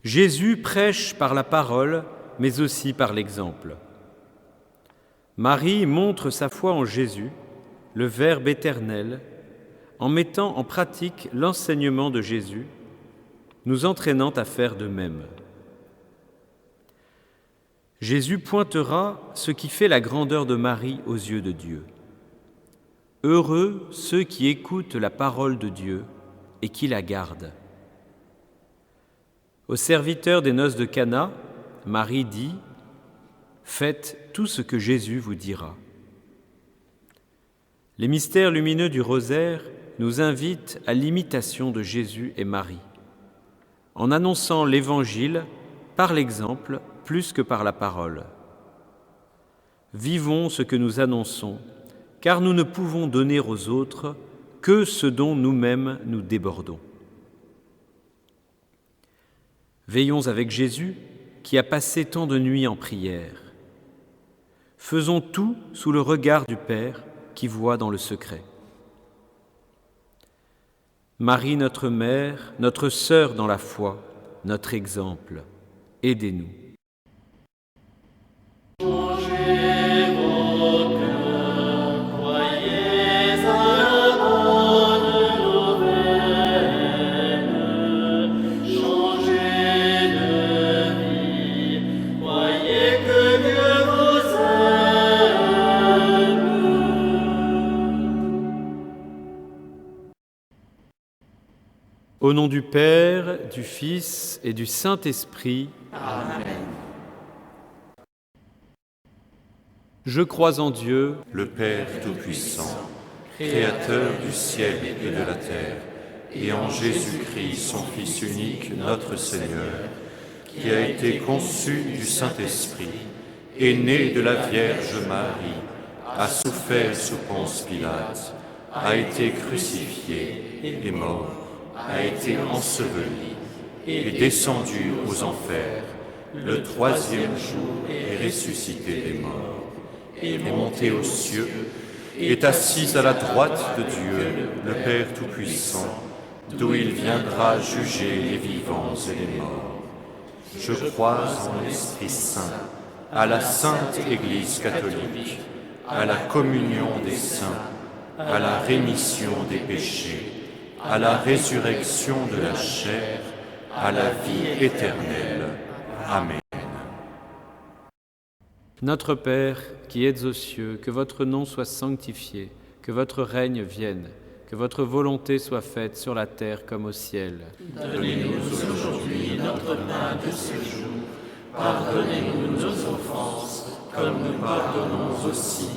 Jésus prêche par la parole, mais aussi par l'exemple. Marie montre sa foi en Jésus, le Verbe éternel, en mettant en pratique l'enseignement de Jésus, nous entraînant à faire de même. Jésus pointera ce qui fait la grandeur de Marie aux yeux de Dieu. Heureux ceux qui écoutent la parole de Dieu et qui la gardent. Aux serviteurs des noces de Cana, Marie dit « Faites tout ce que Jésus vous dira ». Les mystères lumineux du rosaire nous invitent à l'imitation de Jésus et Marie, en annonçant l'Évangile par l'exemple plus que par la parole. Vivons ce que nous annonçons, car nous ne pouvons donner aux autres que ce dont nous-mêmes nous débordons. Veillons avec Jésus, qui a passé tant de nuits en prière. Faisons tout sous le regard du Père, qui voit dans le secret. Marie, notre mère, notre sœur dans la foi, notre exemple, aidez-nous. Au nom du Père, du Fils et du Saint-Esprit. Amen. Je crois en Dieu, le Père Tout-Puissant, Créateur du ciel et de la terre, et en Jésus-Christ, son Fils unique, notre Seigneur, qui a été conçu du Saint-Esprit, est né de la Vierge Marie, a souffert sous Ponce Pilate, a été crucifié et mort, a été enseveli et descendu aux enfers. Le troisième jour est ressuscité des morts, est monté aux cieux, est assis à la droite de Dieu, le Père Tout-Puissant, d'où il viendra juger les vivants et les morts. Je crois en l'Esprit Saint, à la Sainte Église catholique, à la communion des saints, à la rémission des péchés, à la résurrection de la chair, à la vie éternelle. Amen. Notre Père, qui êtes aux cieux, que votre nom soit sanctifié, que votre règne vienne, que votre volonté soit faite sur la terre comme au ciel. Donnez-nous aujourd'hui notre pain de ce jour. Pardonnez-nous nos offenses, comme nous pardonnons aussi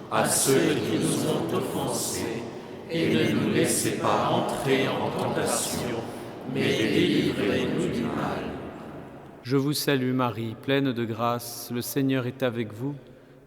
à ceux qui nous ont offensés. Et ne nous laissez pas entrer en tentation, mais délivrez-nous du mal. Je vous salue Marie, pleine de grâce, le Seigneur est avec vous.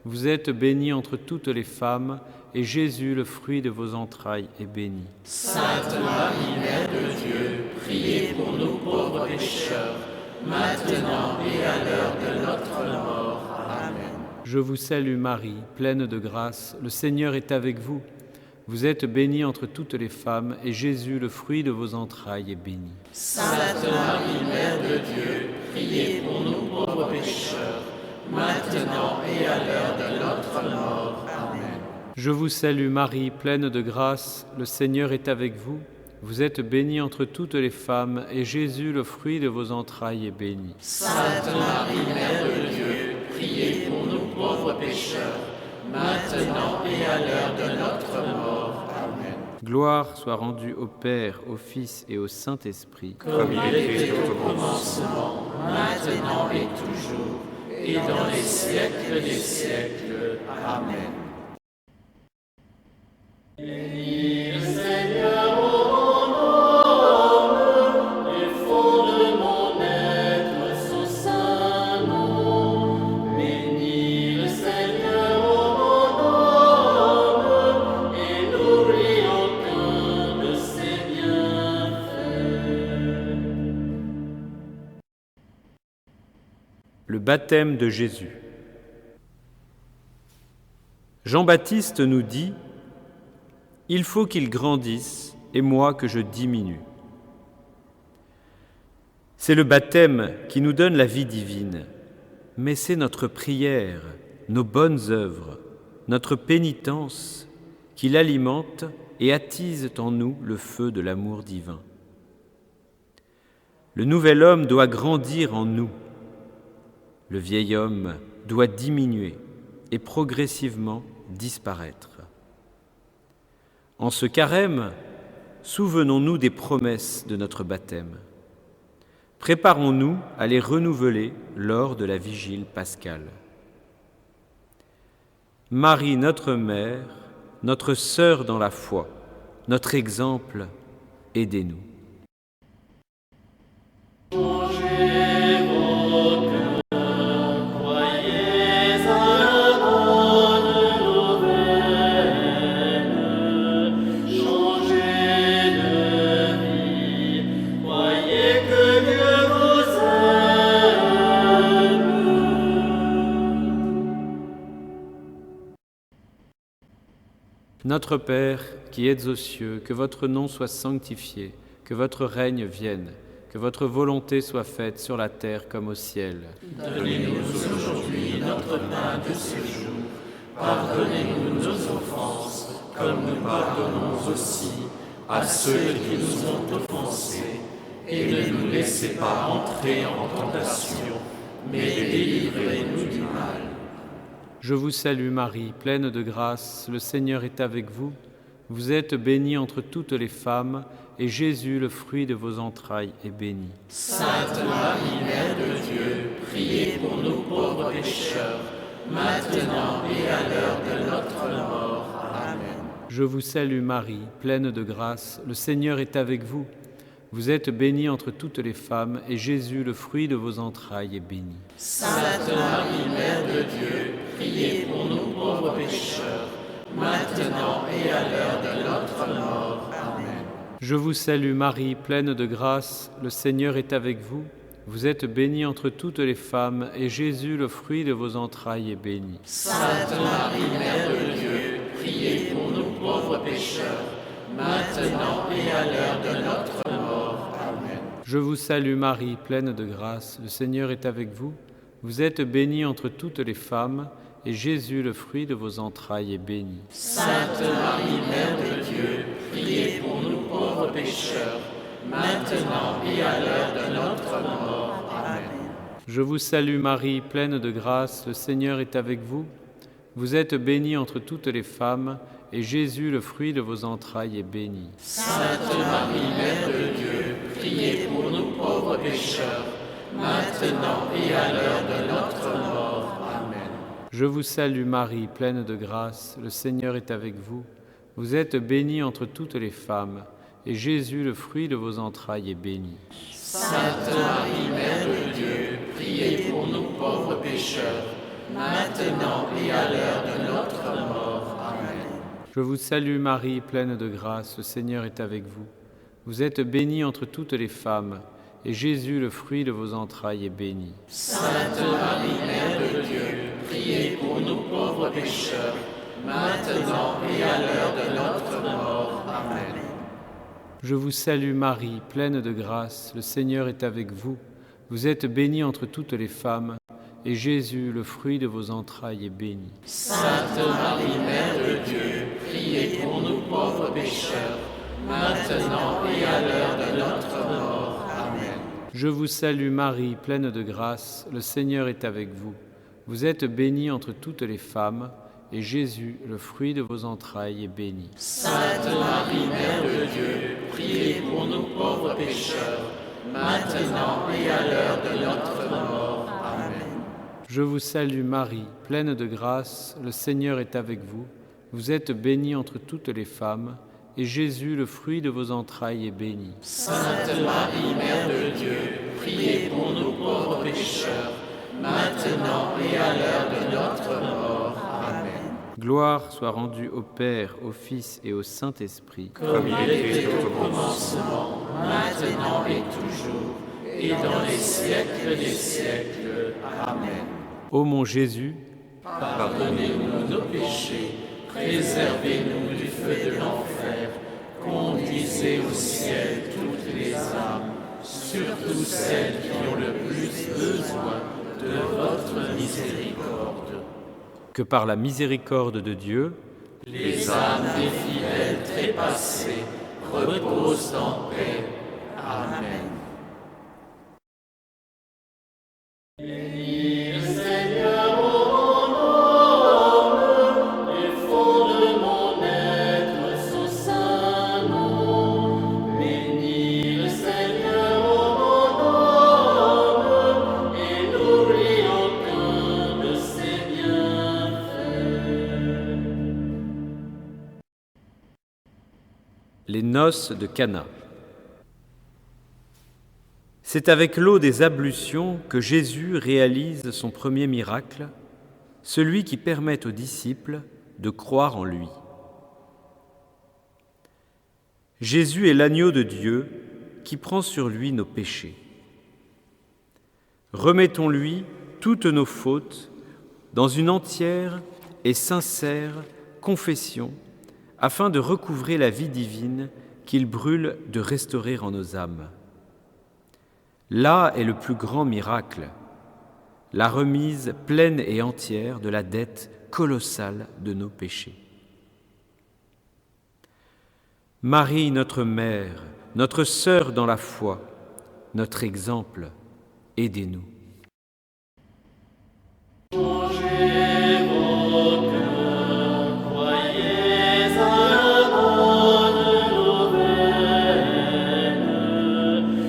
Vous êtes bénie entre toutes les femmes, et Jésus, le fruit de vos entrailles, est béni. Sainte Marie, Mère de Dieu, priez pour nous pauvres pécheurs, maintenant et à l'heure de notre mort. Amen. Je vous salue Marie, pleine de grâce, le Seigneur est avec vous. Vous êtes bénie entre toutes les femmes, et Jésus, le fruit de vos entrailles, est béni. Sainte Marie, Mère de Dieu, priez pour nous pauvres pécheurs, maintenant et à l'heure de notre mort. Amen. Je vous salue Marie, pleine de grâce, le Seigneur est avec vous. Vous êtes bénie entre toutes les femmes, et Jésus, le fruit de vos entrailles, est béni. Sainte Marie, Mère de Dieu, priez pour nous pauvres pécheurs, maintenant et à l'heure de notre mort. Amen. Gloire soit rendue au Père, au Fils et au Saint-Esprit. Comme il était au commencement, maintenant et toujours, et dans les siècles des siècles. Amen. Bénis le Seigneur, ô mon âme, du fond de mon être, son saint nom. Bénis le Seigneur, ô mon âme, et n'oublie aucun de ses bienfaits. Le baptême de Jésus. Jean-Baptiste nous dit « Il faut qu'il grandisse et moi que je diminue ». C'est le baptême qui nous donne la vie divine, mais c'est notre prière, nos bonnes œuvres, notre pénitence qui l'alimente et attise en nous le feu de l'amour divin. Le nouvel homme doit grandir en nous. Le vieil homme doit diminuer et progressivement disparaître. En ce carême, souvenons-nous des promesses de notre baptême. Préparons-nous à les renouveler lors de la vigile pascale. Marie, notre mère, notre sœur dans la foi, notre exemple, aidez-nous. Notre Père, qui êtes aux cieux, que votre nom soit sanctifié, que votre règne vienne, que votre volonté soit faite sur la terre comme au ciel. Donnez-nous aujourd'hui notre pain de ce jour. Pardonnez-nous nos offenses, comme nous pardonnons aussi à ceux qui nous ont offensés. Et ne nous laissez pas entrer en tentation, mais délivrez-nous du mal. Je vous salue Marie, pleine de grâce, le Seigneur est avec vous. Vous êtes bénie entre toutes les femmes, et Jésus, le fruit de vos entrailles, est béni. Sainte Marie, Mère de Dieu, priez pour nous pauvres pécheurs, maintenant et à l'heure de notre mort. Amen. Je vous salue Marie, pleine de grâce, le Seigneur est avec vous. Vous êtes bénie entre toutes les femmes, et Jésus, le fruit de vos entrailles, est béni. Sainte Marie, Mère de Dieu, priez pour nous pauvres pécheurs, maintenant et à l'heure de notre mort. Amen. Je vous salue Marie, pleine de grâce, le Seigneur est avec vous. Vous êtes bénie entre toutes les femmes, et Jésus, le fruit de vos entrailles, est béni. Sainte Marie, Mère de Dieu, priez pour nous pauvres pécheurs, maintenant et à l'heure de notre mort. Amen. Je vous salue Marie, pleine de grâce, le Seigneur est avec vous. Vous êtes bénie entre toutes les femmes, et Jésus, le fruit de vos entrailles, est béni. Sainte Marie, Mère de Dieu, priez pour nous pauvres pécheurs, maintenant et à l'heure de notre mort. Amen. Je vous salue Marie, pleine de grâce, le Seigneur est avec vous. Vous êtes bénie entre toutes les femmes, et Jésus, le fruit de vos entrailles, est béni. Sainte Marie, Mère de Dieu, priez pour nous pauvres pécheurs, maintenant et à l'heure de notre mort. Amen. Je vous salue Marie, pleine de grâce, le Seigneur est avec vous. Vous êtes bénie entre toutes les femmes, et Jésus, le fruit de vos entrailles, est béni. Sainte Marie, Mère de Dieu, priez pour nous pauvres pécheurs, maintenant et à l'heure de notre mort. Amen. Je vous salue Marie, pleine de grâce, le Seigneur est avec vous. Vous êtes bénie entre toutes les femmes, et Jésus, le fruit de vos entrailles, est béni. Sainte Marie, Mère de Dieu, priez pour nous pauvres pécheurs, maintenant et à l'heure de notre mort. Amen. Je vous salue Marie, pleine de grâce, le Seigneur est avec vous. Vous êtes bénie entre toutes les femmes, et Jésus, le fruit de vos entrailles, est béni. Sainte Marie, Mère de Dieu, priez pour nous pauvres pécheurs, maintenant et à l'heure de notre mort. Amen. Je vous salue Marie, pleine de grâce, le Seigneur est avec vous. Vous êtes bénie entre toutes les femmes, et Jésus, le fruit de vos entrailles, est béni. Sainte Marie, Mère de Dieu, priez pour nous pauvres pécheurs, maintenant et à l'heure de notre mort. Amen. Je vous salue Marie, pleine de grâce, le Seigneur est avec vous. Vous êtes bénie entre toutes les femmes, et Jésus, le fruit de vos entrailles, est béni. Sainte Marie, Mère de Dieu, priez pour nous pauvres pécheurs, maintenant et à l'heure de notre mort. Amen. Gloire soit rendue au Père, au Fils et au Saint-Esprit. Comme il était au commencement, maintenant et toujours, et dans les siècles des siècles. Amen. Ô mon Jésus, Pardonnez-nous nos péchés, préservez-nous du feu de l'enfer, conduisez au ciel toutes les âmes, surtout celles qui ont le plus besoin de votre miséricorde. Que par la miséricorde de Dieu, les âmes des fidèles trépassés reposent en paix. Amen. Bénis le Seigneur, ô mon âme, du fond de mon être, son saint nom. Bénis le Seigneur, ô mon âme, et n'oublie aucun de ses bienfaits. les noces de Cana. C'est avec l'eau des ablutions que Jésus réalise son premier miracle, celui qui permet aux disciples de croire en lui. Jésus est l'agneau de Dieu qui prend sur lui nos péchés. Remettons-lui toutes nos fautes dans une entière et sincère confession afin de recouvrer la vie divine qu'il brûle de restaurer en nos âmes. Là est le plus grand miracle, la remise pleine et entière de la dette colossale de nos péchés. Marie, notre mère, notre sœur dans la foi, notre exemple, aidez-nous. Changez vos cœurs, croyez à la bonne nouvelle.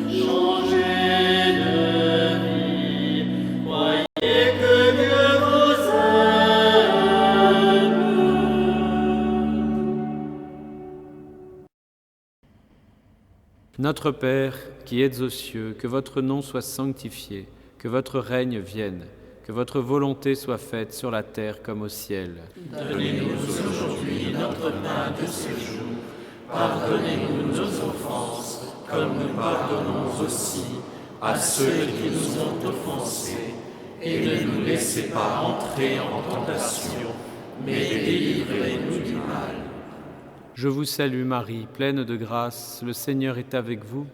Changez de vie, croyez que Dieu vous aime. Notre Père, qui êtes aux cieux, que votre nom soit sanctifié, que votre règne vienne, que votre volonté soit faite sur la terre comme au ciel. Donnez-nous aujourd'hui notre pain de ce jour. Pardonnez-nous nos offenses, comme nous pardonnons aussi à ceux qui nous ont offensés. Et ne nous laissez pas entrer en tentation, mais délivrez-nous du mal. Je vous salue Marie, pleine de grâce, le Seigneur est avec vous.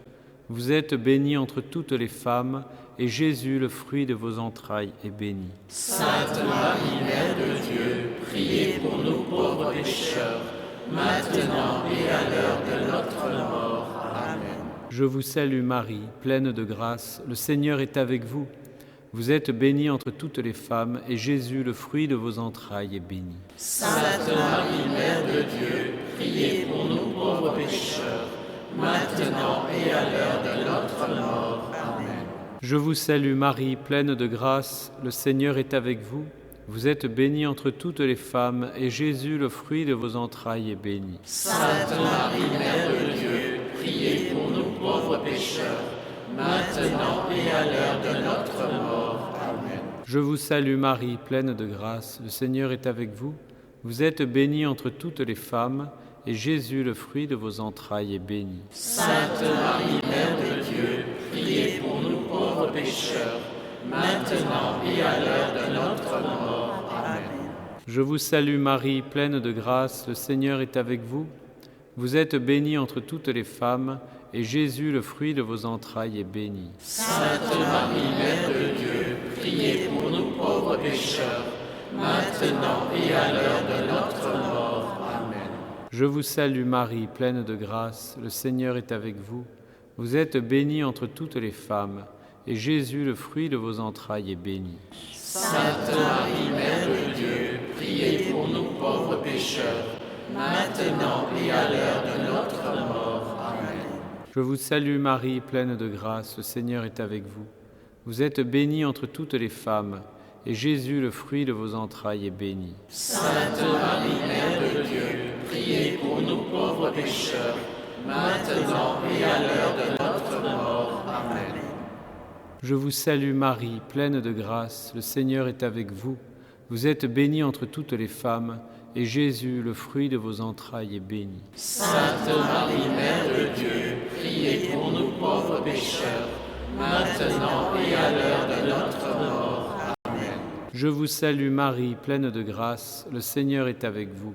Vous êtes bénie entre toutes les femmes, et Jésus, le fruit de vos entrailles, est béni. Sainte Marie, Mère de Dieu, priez pour nous pauvres pécheurs, maintenant et à l'heure de notre mort. Amen. Je vous salue Marie, pleine de grâce, le Seigneur est avec vous. Vous êtes bénie entre toutes les femmes, et Jésus, le fruit de vos entrailles, est béni. Sainte Marie, Mère de Dieu, priez pour nous pauvres pécheurs, maintenant et à l'heure de notre mort. Amen. Je vous salue Marie, pleine de grâce, le Seigneur est avec vous. Vous êtes bénie entre toutes les femmes, et Jésus, le fruit de vos entrailles, est béni. Sainte Marie, Mère de Dieu, priez pour nous pauvres pécheurs, maintenant et à l'heure de notre mort. Amen. Je vous salue Marie, pleine de grâce, le Seigneur est avec vous. Vous êtes bénie entre toutes les femmes, et Jésus, le fruit de vos entrailles, est béni. Sainte Marie, Mère de Dieu, priez pour nous pauvres pécheurs, maintenant et à l'heure de notre mort. Amen. Je vous salue Marie, pleine de grâce, le Seigneur est avec vous. Vous êtes bénie entre toutes les femmes, et Jésus, le fruit de vos entrailles, est béni. Sainte Marie, Mère de Dieu, priez pour nous pauvres pécheurs, maintenant et à l'heure de notre mort. Amen. Je vous salue Marie, pleine de grâce, le Seigneur est avec vous. Vous êtes bénie entre toutes les femmes, et Jésus, le fruit de vos entrailles, est béni. Sainte Marie, Mère de Dieu, priez pour nous pauvres pécheurs, maintenant et à l'heure de notre mort. Amen. Je vous salue Marie, pleine de grâce, le Seigneur est avec vous. Vous êtes bénie entre toutes les femmes, et Jésus, le fruit de vos entrailles, est béni. Sainte Marie, Mère de Dieu, priez pour nous pauvres pécheurs, maintenant et à l'heure de notre mort. Amen. Je vous salue Marie, pleine de grâce, le Seigneur est avec vous. Vous êtes bénie entre toutes les femmes, et Jésus, le fruit de vos entrailles, est béni. Sainte Marie, Mère de Dieu, priez pour nous pauvres pécheurs, maintenant et à l'heure de notre mort. Amen. Je vous salue Marie, pleine de grâce, le Seigneur est avec vous.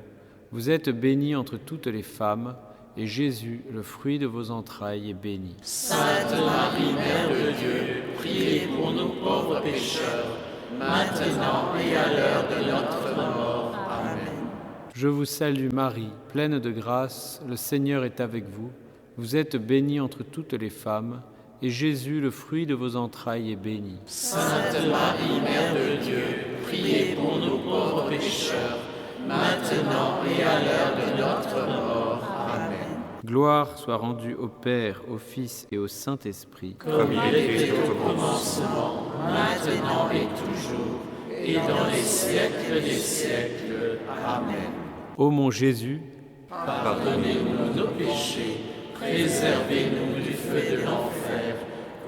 Vous êtes bénie entre toutes les femmes, et Jésus, le fruit de vos entrailles, est béni. Sainte Marie, Mère de Dieu, priez pour nous pauvres pécheurs, maintenant et à l'heure de notre mort. Amen. Je vous salue Marie, pleine de grâce, le Seigneur est avec vous. Vous êtes bénie entre toutes les femmes, et Jésus, le fruit de vos entrailles, est béni. Sainte Marie, Mère de Dieu, priez pour nous pauvres pécheurs, maintenant et à l'heure de notre mort. Amen. Gloire soit rendue au Père, au Fils et au Saint-Esprit. Comme il était au commencement, maintenant et toujours, et dans les siècles des siècles. Amen. Ô mon Jésus, Pardonnez-nous nos péchés, préservez-nous du feu de l'enfer,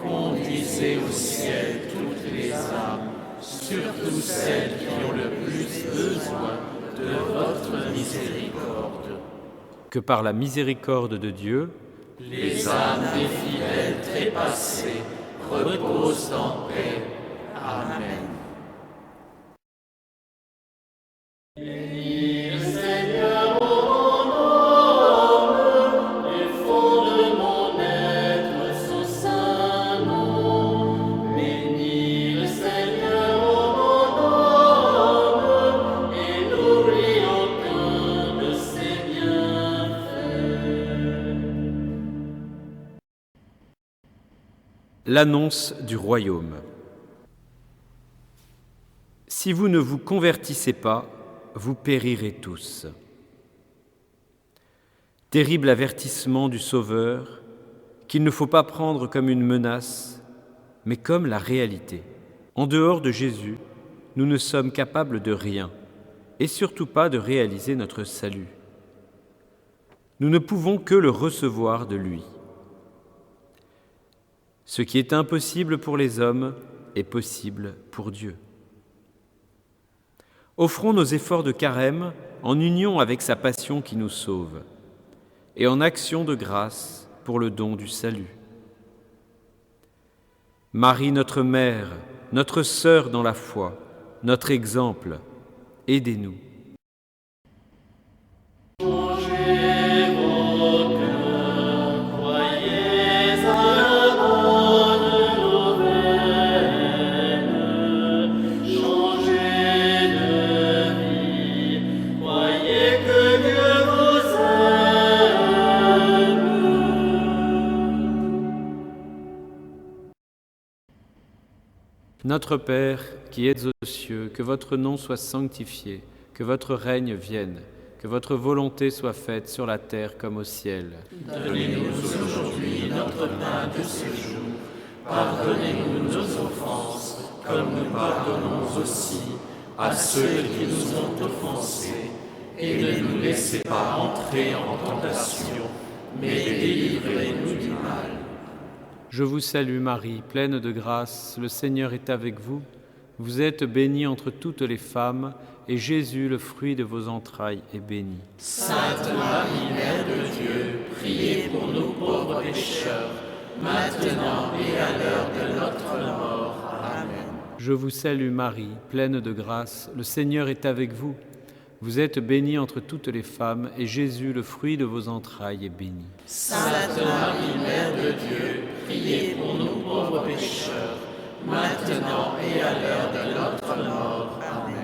conduisez au ciel toutes les âmes, surtout celles qui ont le plus besoin de votre miséricorde. que par la miséricorde de Dieu, Les âmes des fidèles trépassés reposent en paix. Amen. Bénis le Seigneur, ô mon âme, du fond de mon être, son saint nom. Bénis le Seigneur, ô mon âme, et n'oublie aucun de ses bienfaits. l'annonce du royaume. Si vous ne vous convertissez pas, vous périrez tous. Terrible avertissement du Sauveur, qu'il ne faut pas prendre comme une menace, mais comme la réalité. En dehors de Jésus, nous ne sommes capables de rien, et surtout pas de réaliser notre salut. Nous ne pouvons que le recevoir de lui. Ce qui est impossible pour les hommes est possible pour Dieu. Offrons nos efforts de carême en union avec sa passion qui nous sauve et en action de grâce pour le don du salut. Marie, notre Mère, notre Sœur dans la foi, notre exemple, aidez-nous. Changez vos cœurs, croyez à la bonne nouvelle. Changez de vie, croyez que Dieu vous aime. Notre Père, qui êtes aux cieux, que votre nom soit sanctifié, que votre règne vienne, que votre volonté soit faite sur la terre comme au ciel. Donnez-nous aujourd'hui notre pain de ce jour. Pardonnez-nous nos offenses, comme nous pardonnons aussi à ceux qui nous ont offensés. Et ne nous laissez pas entrer en tentation, mais délivrez-nous du mal. Je vous salue Marie, pleine de grâce, le Seigneur est avec vous. Vous êtes bénie entre toutes les femmes, et Jésus, le fruit de vos entrailles, est béni. Sainte Marie, Mère de Dieu, priez pour nous pauvres pécheurs, maintenant et à l'heure de notre mort. Amen. Je vous salue Marie, pleine de grâce, le Seigneur est avec vous. Vous êtes bénie entre toutes les femmes, et Jésus, le fruit de vos entrailles, est béni. Sainte Marie, Mère de Dieu, priez pour nous pauvres pécheurs, maintenant et à l'heure de notre mort. Amen.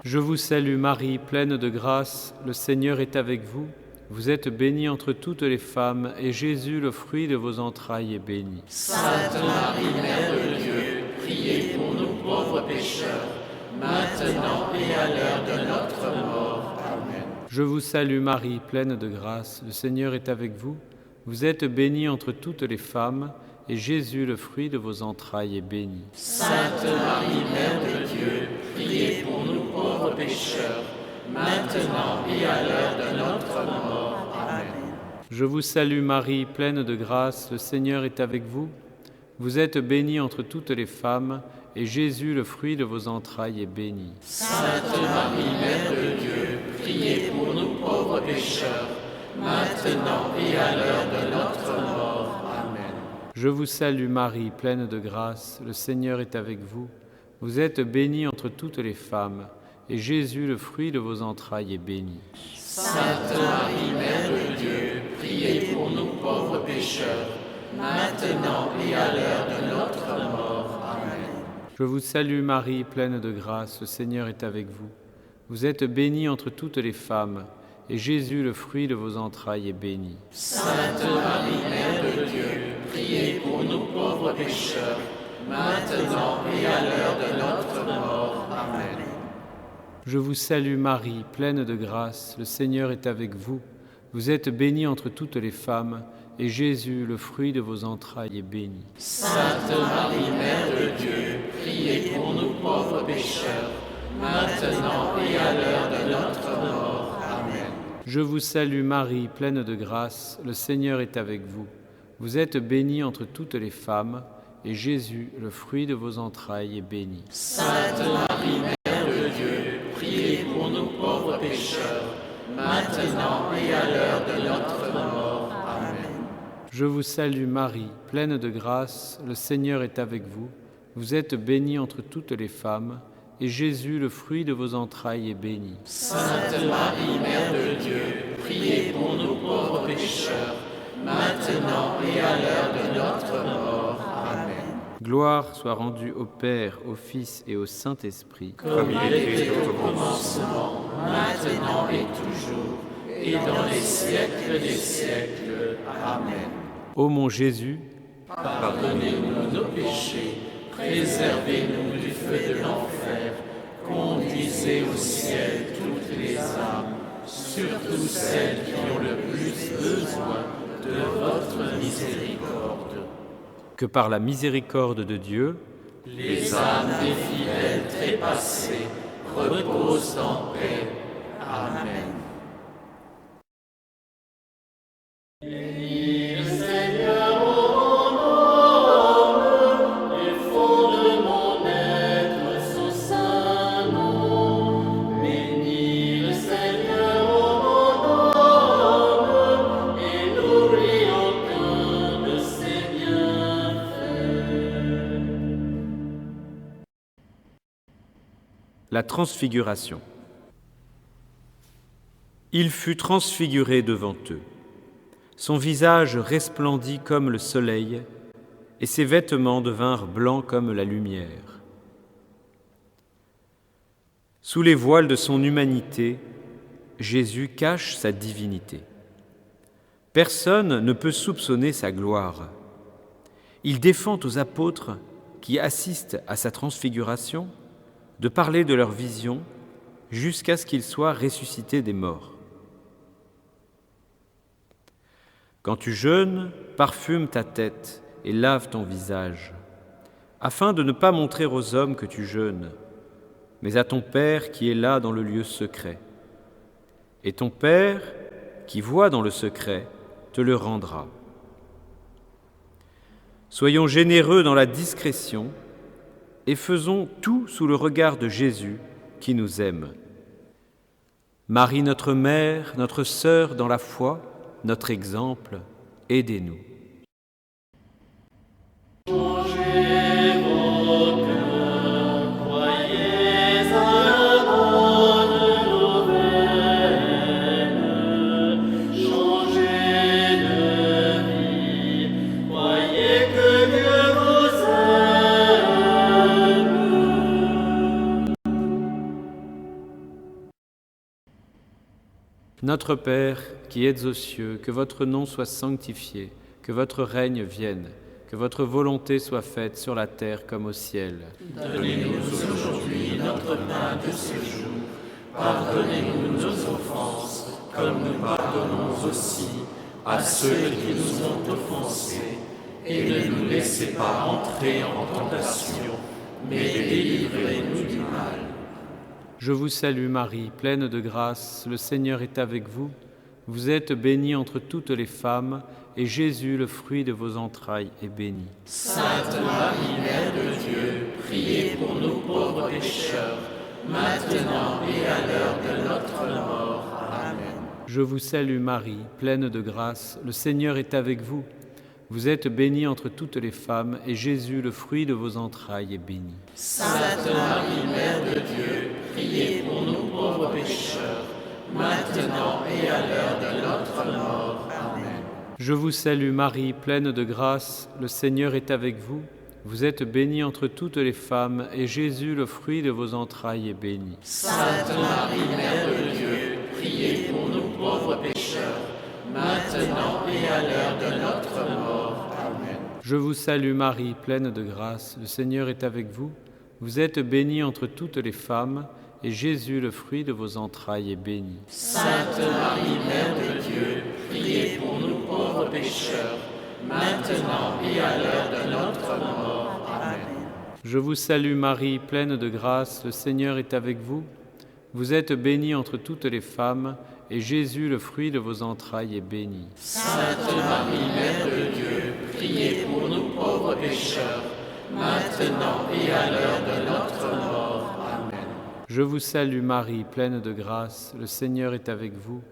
Je vous salue Marie, pleine de grâce, le Seigneur est avec vous. Vous êtes bénie entre toutes les femmes, et Jésus, le fruit de vos entrailles, est béni. Sainte Marie, Mère de Dieu, priez pour nous pauvres pécheurs, maintenant et à l'heure de notre mort. Amen. Je vous salue Marie, pleine de grâce, le Seigneur est avec vous. Vous êtes bénie entre toutes les femmes, et Jésus, le fruit de vos entrailles, est béni. Sainte Marie, Mère de Dieu, priez pour nous pauvres pécheurs, maintenant et à l'heure de notre mort. Amen. Je vous salue Marie, pleine de grâce, le Seigneur est avec vous. Vous êtes bénie entre toutes les femmes, et Jésus, le fruit de vos entrailles, est béni. Sainte Marie, Mère de Dieu, priez pour nous pauvres pécheurs, maintenant et à l'heure de notre mort. Amen. Je vous salue Marie, pleine de grâce, le Seigneur est avec vous. Vous êtes bénie entre toutes les femmes, et Jésus, le fruit de vos entrailles, est béni. Sainte Marie, Mère de Dieu, priez maintenant et à l'heure de notre mort. Amen. Je vous salue Marie, pleine de grâce, le Seigneur est avec vous. Vous êtes bénie entre toutes les femmes, et Jésus, le fruit de vos entrailles, est béni. Sainte Marie, Mère de Dieu, priez pour nous pauvres pécheurs, maintenant et à l'heure de notre mort. Amen. Je vous salue Marie, pleine de grâce, le Seigneur est avec vous. Vous êtes bénie entre toutes les femmes, et Jésus, le fruit de vos entrailles, est béni. Sainte Marie, Mère de Dieu, priez pour nous pauvres pécheurs, maintenant et à l'heure de notre mort. Amen. Je vous salue Marie, pleine de grâce, le Seigneur est avec vous. Vous êtes bénie entre toutes les femmes, et Jésus, le fruit de vos entrailles, est béni. Sainte Marie, Mère de Dieu, priez pour nous pauvres pécheurs, maintenant et à l'heure de notre mort. Amen. Je vous salue Marie, pleine de grâce, le Seigneur est avec vous. Vous êtes bénie entre toutes les femmes, et Jésus, le fruit de vos entrailles, est béni. Sainte Marie, Mère de Dieu, priez pour nous pauvres pécheurs, maintenant et à l'heure de notre mort. Amen. Gloire soit rendue au Père, au Fils et au Saint-Esprit. Comme il était au commencement, maintenant et toujours, et dans les siècles des siècles. Amen. Ô mon Jésus, Pardonnez-nous nos péchés, préservez-nous du feu de l'enfer, conduisez au ciel toutes les âmes, surtout celles qui ont le plus besoin de votre miséricorde. que par la miséricorde de Dieu, Les âmes des fidèles trépassés reposent en paix. Amen. la transfiguration. Il fut transfiguré devant eux. Son visage resplendit comme le soleil, et ses vêtements devinrent blancs comme la lumière. Sous les voiles de son humanité, Jésus cache sa divinité. Personne ne peut soupçonner sa gloire. Il défend aux apôtres qui assistent à sa transfiguration de parler de leur vision jusqu'à ce qu'il soit ressuscité des morts. Quand tu jeûnes, parfume ta tête et lave ton visage, afin de ne pas montrer aux hommes que tu jeûnes, mais à ton Père qui est là dans le lieu secret. Et ton Père, qui voit dans le secret, te le rendra. Soyons généreux dans la discrétion et faisons tout sous le regard de Jésus qui nous aime. Marie, notre mère, notre sœur dans la foi, notre exemple, aidez-nous. Notre Père, qui êtes aux cieux, que votre nom soit sanctifié, que votre règne vienne, que votre volonté soit faite sur la terre comme au ciel. Donnez-nous aujourd'hui notre pain de ce jour. Pardonnez-nous nos offenses, comme nous pardonnons aussi à ceux qui nous ont offensés. Et ne nous laissez pas entrer en tentation, mais délivrez-nous du mal. Je vous salue Marie, pleine de grâce, le Seigneur est avec vous. Vous êtes bénie entre toutes les femmes, et Jésus, le fruit de vos entrailles, est béni. Sainte Marie, Mère de Dieu, priez pour nous pauvres pécheurs, maintenant et à l'heure de notre mort. Amen. Je vous salue Marie, pleine de grâce, le Seigneur est avec vous. Vous êtes bénie entre toutes les femmes, et Jésus, le fruit de vos entrailles, est béni. Sainte Marie, Mère de Dieu, priez pour nous pauvres pécheurs, maintenant et à l'heure de notre mort. Amen. Je vous salue Marie, pleine de grâce, le Seigneur est avec vous. Vous êtes bénie entre toutes les femmes, et Jésus, le fruit de vos entrailles, est béni. Sainte Marie, Mère de Dieu, priez pour nous pauvres pécheurs, maintenant et à l'heure de notre mort. Amen. Je vous salue Marie, pleine de grâce, le Seigneur est avec vous. Vous êtes bénie entre toutes les femmes, et Jésus, le fruit de vos entrailles, est béni. Sainte Marie, Mère de Dieu, priez pour nous pauvres pécheurs, maintenant et à l'heure de notre mort. Amen. Je vous salue Marie, pleine de grâce, le Seigneur est avec vous. Vous êtes bénie entre toutes les femmes, et Jésus, le fruit de vos entrailles, est béni. Sainte Marie, Mère de Dieu, priez pour nous pauvres pécheurs, maintenant et à l'heure de notre mort. Amen. Je vous salue Marie, pleine de grâce, le Seigneur est avec vous.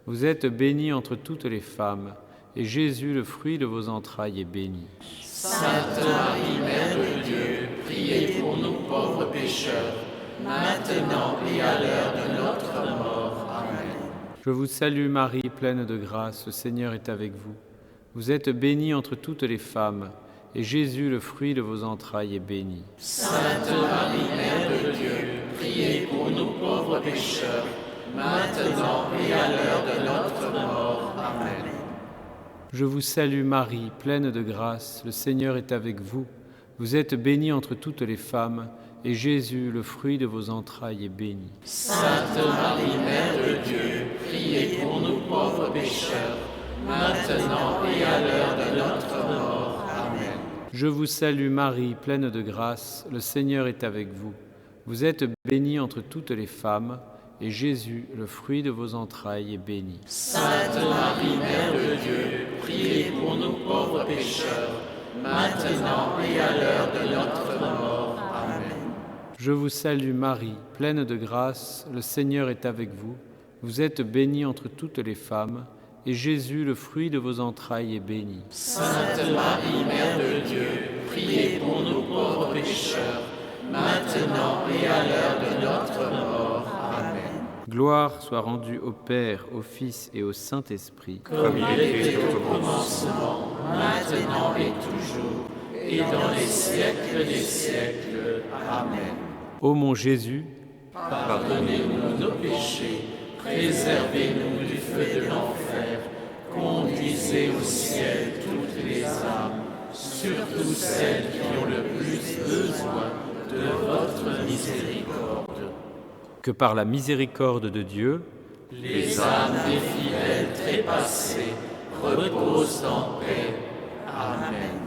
Vous êtes bénie entre toutes les femmes, et Jésus, le fruit de vos entrailles, est béni. Sainte Marie, Mère de Dieu, priez pour nous pauvres pécheurs, maintenant et à l'heure de notre mort. Amen. Je vous salue Marie, pleine de grâce, le Seigneur est avec vous. Vous êtes bénie entre toutes les femmes, et Jésus, le fruit de vos entrailles, est béni. Sainte Marie, Mère de Dieu, priez pour nous pauvres pécheurs, maintenant et à l'heure de notre mort. Amen. Je vous salue Marie, pleine de grâce, le Seigneur est avec vous. Vous êtes bénie entre toutes les femmes, et Jésus, le fruit de vos entrailles, est béni. Sainte Marie, Mère de Dieu, priez pour nous pauvres pécheurs, maintenant et à l'heure de notre mort. Amen. Je vous salue Marie, pleine de grâce, le Seigneur est avec vous. Vous êtes bénie entre toutes les femmes, et Jésus, le fruit de vos entrailles, est béni. Sainte Marie, Mère de Dieu, priez pour nous pauvres pécheurs, maintenant et à l'heure de notre mort. Amen. Je vous salue Marie, pleine de grâce, le Seigneur est avec vous. Vous êtes bénie entre toutes les femmes, et Jésus, le fruit de vos entrailles, est béni. Sainte Marie, Mère de Dieu, priez pour nous pauvres pécheurs, maintenant et à l'heure de notre mort. Amen. Gloire soit rendue au Père, au Fils et au Saint-Esprit. Comme il était au commencement, maintenant et toujours, et dans les siècles des siècles. Amen. Ô mon Jésus, Pardonnez-nous nos péchés, préservez-nous du feu de l'enfer, conduisez au ciel toutes les âmes, surtout celles qui ont le plus besoin de votre miséricorde. que par la miséricorde de Dieu, Les âmes des fidèles trépassés reposent en paix. Amen.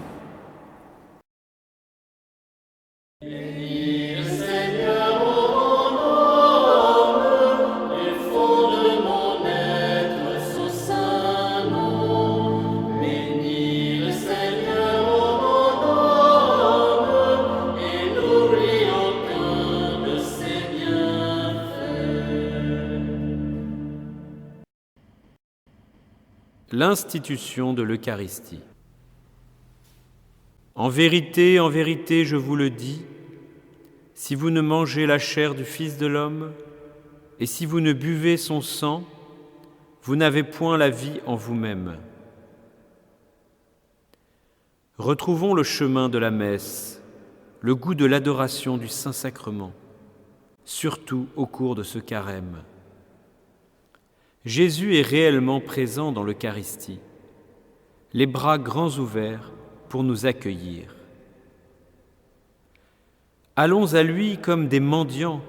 L'institution de l'Eucharistie. En vérité, je vous le dis, si vous ne mangez la chair du Fils de l'homme, et si vous ne buvez son sang, vous n'avez point la vie en vous-même. Retrouvons le chemin de la messe, le goût de l'adoration du Saint-Sacrement, surtout au cours de ce carême. Jésus est réellement présent dans l'Eucharistie, les bras grands ouverts pour nous accueillir. Allons à lui comme des mendiants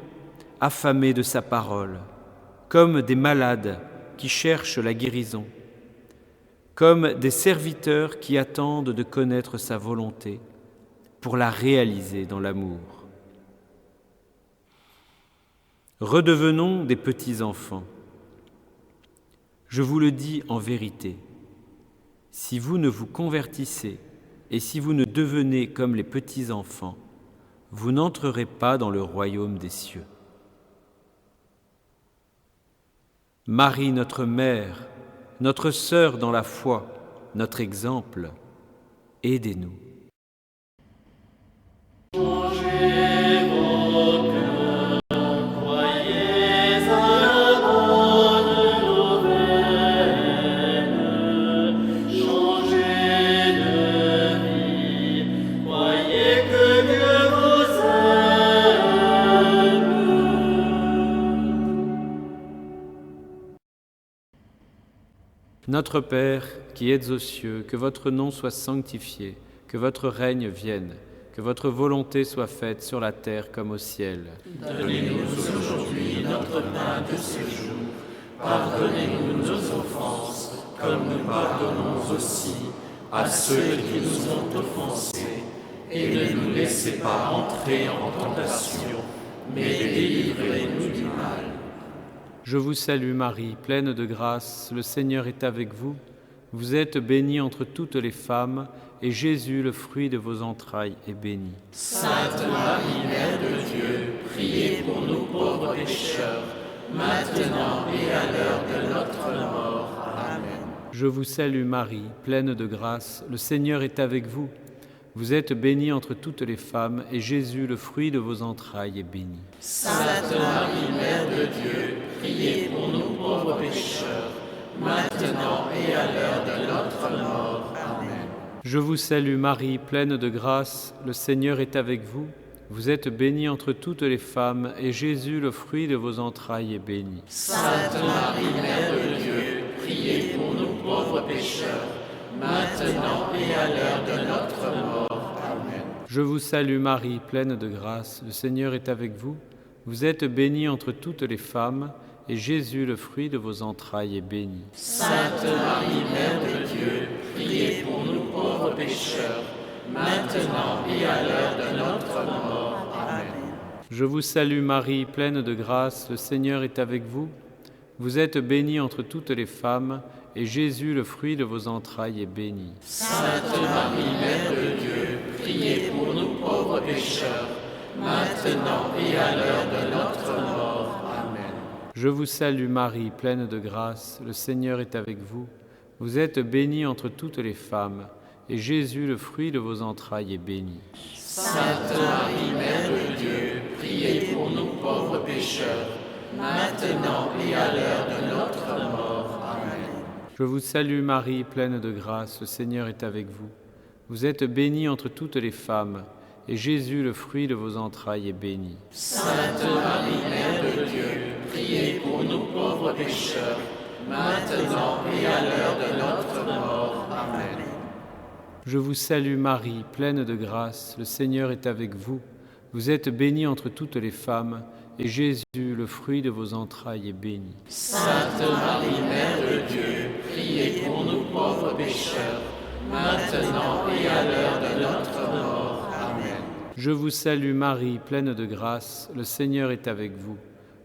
affamés de sa parole, comme des malades qui cherchent la guérison, comme des serviteurs qui attendent de connaître sa volonté pour la réaliser dans l'amour. Redevenons des petits enfants. Je vous le dis en vérité, si vous ne vous convertissez et si vous ne devenez comme les petits enfants, vous n'entrerez pas dans le royaume des cieux. Marie, notre mère, notre sœur dans la foi, notre exemple, aidez-nous. Changez Notre Père, qui êtes aux cieux, que votre nom soit sanctifié, que votre règne vienne, que votre volonté soit faite sur la terre comme au ciel. Donnez-nous aujourd'hui notre pain de ce jour. Pardonnez-nous nos offenses, comme nous pardonnons aussi à ceux qui nous ont offensés. Et ne nous laissez pas entrer en tentation, mais délivrez-nous du mal. Je vous salue Marie, pleine de grâce, le Seigneur est avec vous. Vous êtes bénie entre toutes les femmes, et Jésus, le fruit de vos entrailles, est béni. Sainte Marie, Mère de Dieu, priez pour nous pauvres pécheurs, maintenant et à l'heure de notre mort. Amen. Je vous salue Marie, pleine de grâce, le Seigneur est avec vous. Vous êtes bénie entre toutes les femmes, et Jésus, le fruit de vos entrailles, est béni. Sainte Marie, Mère de Dieu, priez pour nous pauvres pécheurs, maintenant et à l'heure de notre mort. Amen. Je vous salue Marie, pleine de grâce, le Seigneur est avec vous. Vous êtes bénie entre toutes les femmes, et Jésus, le fruit de vos entrailles, est béni. Sainte Marie, Mère de Dieu, priez pour nous pauvres pécheurs, maintenant et à l'heure de notre mort. Amen. Je vous salue Marie, pleine de grâce, le Seigneur est avec vous. Vous êtes bénie entre toutes les femmes, et Jésus, le fruit de vos entrailles, est béni. Sainte Marie, Mère de Dieu, priez pour nous pauvres pécheurs, maintenant et à l'heure de notre mort. Amen. Je vous salue Marie, pleine de grâce, le Seigneur est avec vous. Vous êtes bénie entre toutes les femmes, et Jésus, le fruit de vos entrailles, est béni. Sainte Marie, Mère de Dieu, priez pour nous pauvres pécheurs, maintenant et à l'heure de notre mort. Amen. Je vous salue Marie, pleine de grâce, le Seigneur est avec vous. Vous êtes bénie entre toutes les femmes, et Jésus, le fruit de vos entrailles, est béni. Sainte Marie, Mère de Dieu, priez pour nous pauvres pécheurs, maintenant et à l'heure de notre mort. Amen. Je vous salue Marie, pleine de grâce, le Seigneur est avec vous. Vous êtes bénie entre toutes les femmes, et Jésus, le fruit de vos entrailles, est béni. Sainte Marie, Mère de Dieu, priez pour nous pauvres pécheurs, maintenant et à l'heure de notre mort. Amen. Je vous salue Marie, pleine de grâce, le Seigneur est avec vous. Vous êtes bénie entre toutes les femmes, et Jésus, le fruit de vos entrailles, est béni. Sainte Marie, Mère de Dieu, priez pour nous pauvres pécheurs, maintenant et à l'heure de notre mort. Amen. Je vous salue Marie, pleine de grâce, le Seigneur est avec vous.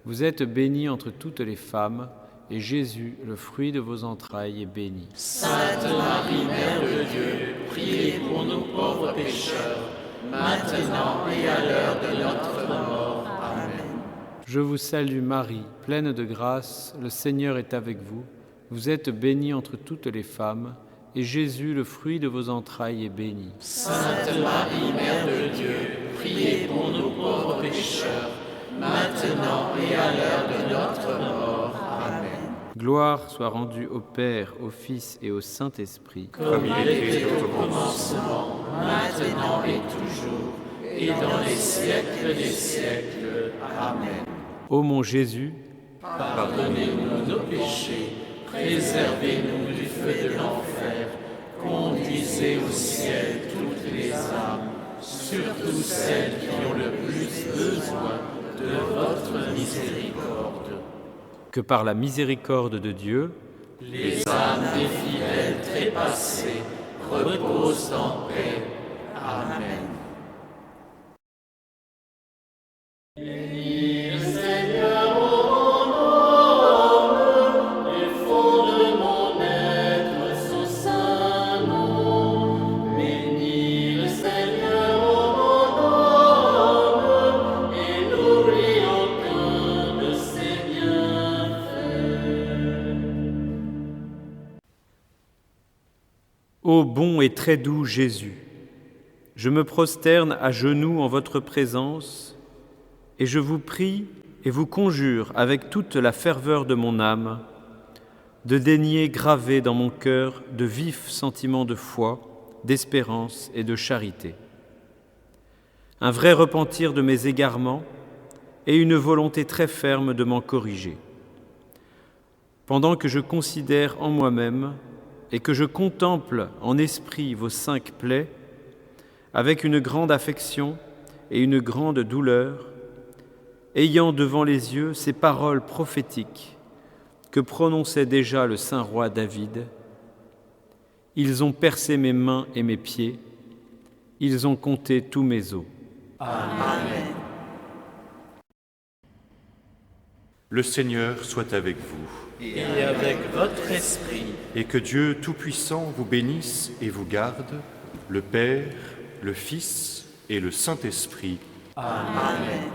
Vous êtes bénie entre toutes les femmes, et Jésus, le fruit de vos entrailles, est béni. Sainte Marie, Mère de Dieu, priez pour nous pauvres pécheurs, maintenant et à l'heure de notre mort. Amen. Je vous salue Marie, pleine de grâce, le Seigneur est avec vous. Vous êtes bénie entre toutes les femmes, et Jésus, le fruit de vos entrailles, est béni. Sainte Marie, Mère de Dieu, priez pour nous pauvres pécheurs, maintenant et à l'heure de notre mort. Amen. Gloire soit rendue au Père, au Fils et au Saint-Esprit. Comme il était au commencement, maintenant et toujours, et dans les siècles des siècles. Amen. Ô mon Jésus, Pardonnez-nous nos péchés, préservez-nous du feu de l'enfer, conduisez au ciel toutes les âmes, surtout celles qui ont le plus besoin de votre miséricorde. que par la miséricorde de Dieu, Les âmes des fidèles trépassés reposent en paix. Amen. Ô bon et très doux Jésus, je me prosterne à genoux en votre présence et je vous prie et vous conjure avec toute la ferveur de mon âme de daigner graver dans mon cœur de vifs sentiments de foi, d'espérance et de charité. Un vrai repentir de mes égarements et une volonté très ferme de m'en corriger. Pendant que je considère en moi-même et que je contemple en esprit vos 5 plaies, avec une grande affection et une grande douleur, ayant devant les yeux ces paroles prophétiques que prononçait déjà le saint roi David. Ils ont percé mes mains et mes pieds, ils ont compté tous mes os. Amen. Le Seigneur soit avec vous. Et avec votre esprit. Et que Dieu Tout-Puissant vous bénisse et vous garde, le Père, le Fils et le Saint-Esprit. Amen.